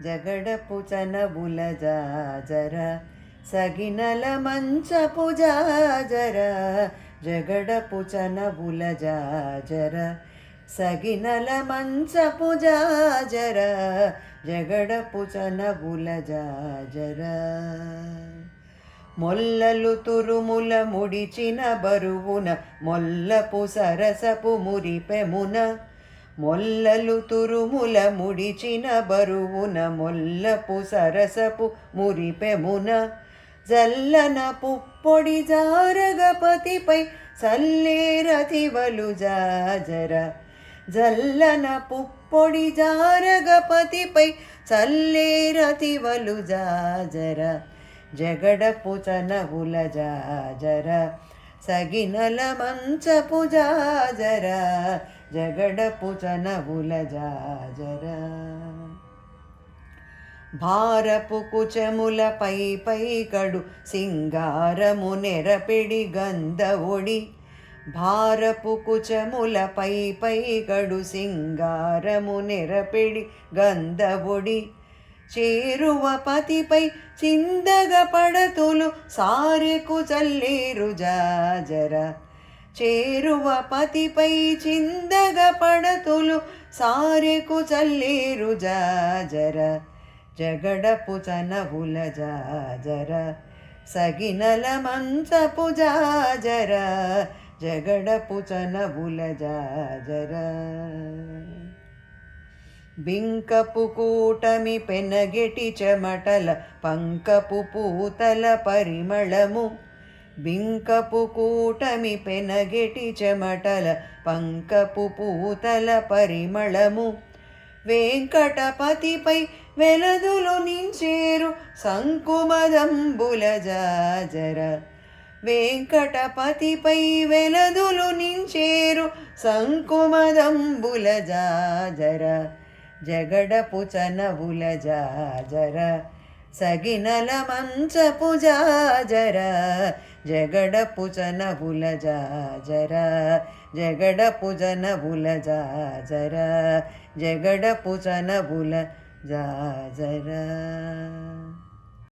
జగడపు చనబుల జాజర సగినల మంచపు జాజర జగడపు చనబుల జాజర సగినల మంచపు జాజర జగడపు చనబుల జాజర మొల్లలు తురుముల ముడిచిన బరువున మొల్లపు సరసపు మురిపెమున మొల్లలు తురుముల ముడిచిన బరువున మొల్లపు సరసపు మురిపెమున జల్లన పుప్పొడి జారగపతిపై సల్లేరతివలు జాజర జల్లన పుప్పొడి జారగపతిపై సల్లేరతివలు జాజర జగడపు చనబుల జాజర సగినల మంచపు జాజర జగడపు చనబుల జాజర భారపు కుచముల పై కడు సింగారము నెరపెడి గంధవొడి భారపు కుచముల పై కడు సింగారము నెరపెడి గంధవొడి చేరువ పతిపై చిందగ పడతులు సారెకు చల్లేరు జాజర చేరువ పతిపై చిందగ పడతులు సారెకు చల్లేరు జాజర జగడపు చనబుల జాజర సగినల మంచపు జాజర జగడపు చనబుల జాజర బింకపు కూటమి పెనగెటి చెమటల పంకపు పూతల పరిమళము బింకపు కూటమి పెనగెటి చెమటల పంకపు పూతల పరిమళము వెంకటపతిపై వెలదులు నించేరు సంకుమదంబుల జాజర వెంకటపతిపై వెలదులు నించేరు సంకుమదంబుల జాజర జగడపు చనబుల జాజర సగినల మంచపు జాజర జగడపు చనబుల జాజర జగడపు చనబుల జాజర జగడపు చనబుల జాజర